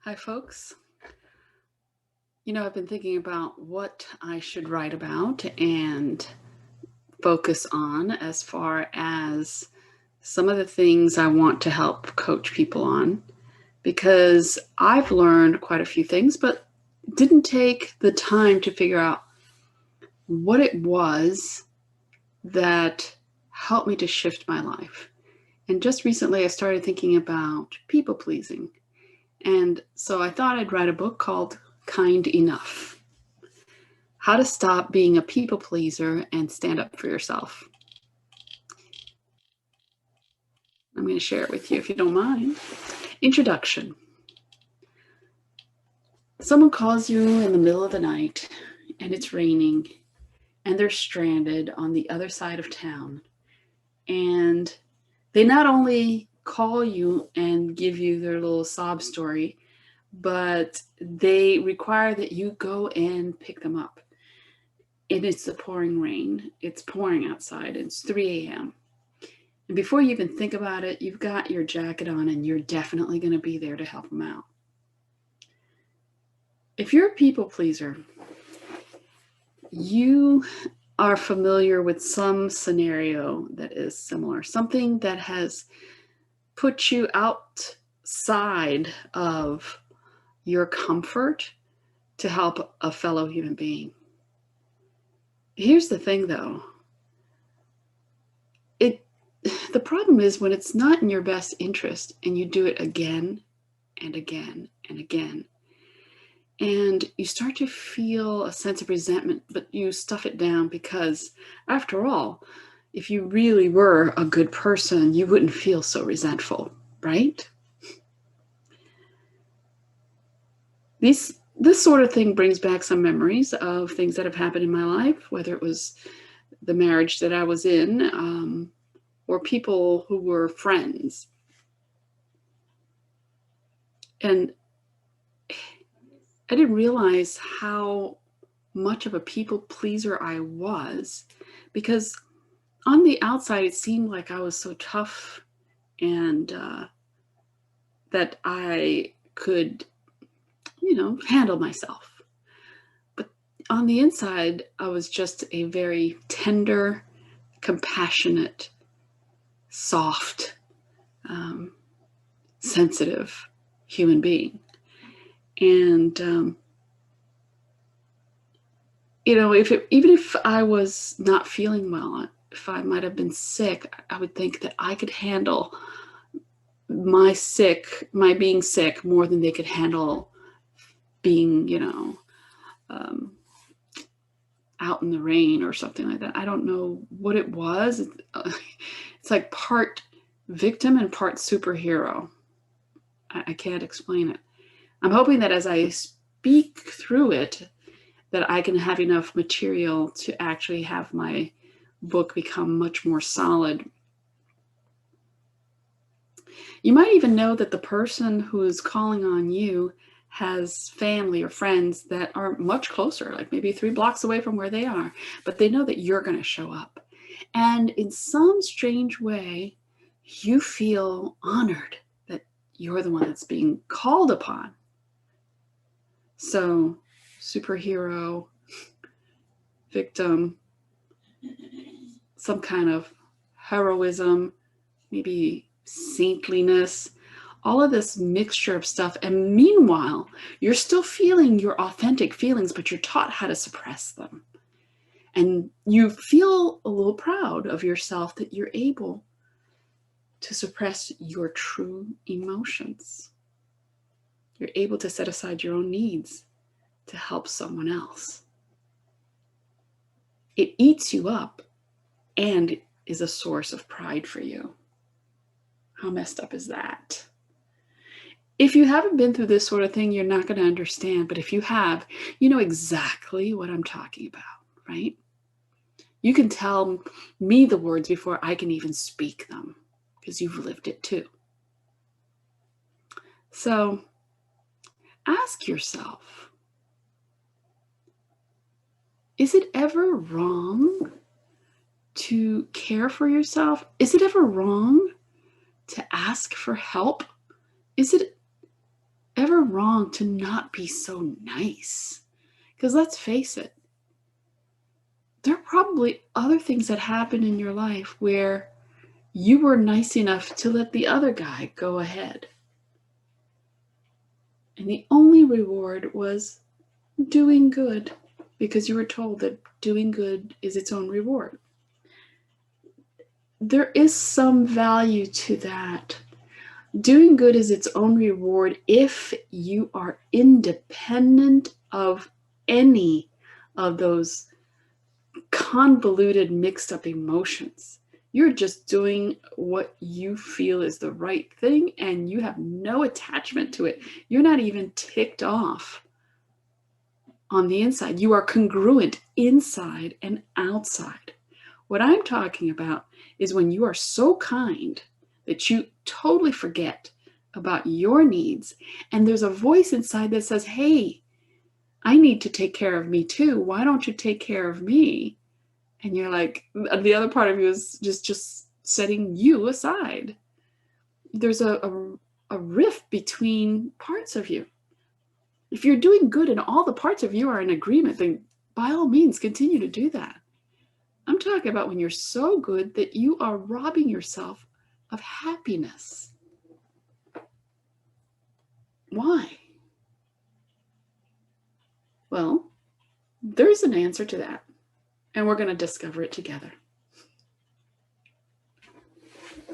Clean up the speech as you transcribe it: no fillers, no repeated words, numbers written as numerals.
Hi, folks. I've been thinking about what I should write about and focus on as far as some of the things I want to help coach people on, because I've learned quite a few things, but didn't take the time to figure out what it was that helped me to shift my life. And just recently, I started thinking about people pleasing. And so I thought I'd write a book called Kind Enough: How to Stop Being a People Pleaser and Stand Up for Yourself. I'm going to share it with you if you don't mind. Introduction. Someone calls you in the middle of the night and it's raining and they're stranded on the other side of town. And they not only call you and give you their little sob story, but they require that you go and pick them up. And it's the pouring rain. It's pouring outside. It's 3 a.m. And before you even think about it, you've got your jacket on and you're definitely going to be there to help them out. If you're a people pleaser, you are familiar with some scenario that is similar, something that has put you outside of your comfort to help a fellow human being. Here's the thing, though. The problem is when it's not in your best interest and you do it again and again and again, and you start to feel a sense of resentment, but you stuff it down because, after all, if you really were a good person, you wouldn't feel so resentful, right? This sort of thing brings back some memories of things that have happened in my life, whether it was the marriage that I was in, or people who were friends. And I didn't realize how much of a people pleaser I was, because on the outside, it seemed like I was so tough and that I could, handle myself. But on the inside, I was just a very tender, compassionate, soft, sensitive human being. And, even if I was not feeling well, if I might have been sick, I would think that I could handle my being sick more than they could handle being, out in the rain or something like that. I don't know what it was. It's like part victim and part superhero. I can't explain it. I'm hoping that as I speak through it, that I can have enough material to actually have my book become much more solid. You might even know that the person who is calling on you has family or friends that are much closer, like maybe 3 blocks away from where they are, but they know that you're going to show up. And in some strange way, you feel honored that you're the one that's being called upon. So, superhero, victim, some kind of heroism, maybe saintliness, all of this mixture of stuff. And meanwhile, you're still feeling your authentic feelings, but you're taught how to suppress them. And you feel a little proud of yourself that you're able to suppress your true emotions. You're able to set aside your own needs to help someone else. It eats you up and is a source of pride for you. How messed up is that? If you haven't been through this sort of thing, you're not going to understand. But if you have, you know exactly what I'm talking about, right? You can tell me the words before I can even speak them, because you've lived it too. So ask yourself, is it ever wrong to care for yourself? Is it ever wrong to ask for help? Is it ever never wrong to not be so nice. Because let's face it, there are probably other things that happen in your life where you were nice enough to let the other guy go ahead. And the only reward was doing good because you were told that doing good is its own reward. There is some value to that. Doing good is its own reward if you are independent of any of those convoluted, mixed up emotions. You're just doing what you feel is the right thing and you have no attachment to it. You're not even ticked off on the inside. You are congruent inside and outside. What I'm talking about is when you are so kind that you totally forget about your needs and there's a voice inside that says, hey, I need to take care of me too. Why don't you take care of me? And you're like, the other part of you is just setting you aside. There's a rift between parts of you. If you're doing good and all the parts of you are in agreement, then by all means, continue to do that. I'm talking about when you're so good that you are robbing yourself of happiness. Why? Well, there's an answer to that, and we're going to discover it together.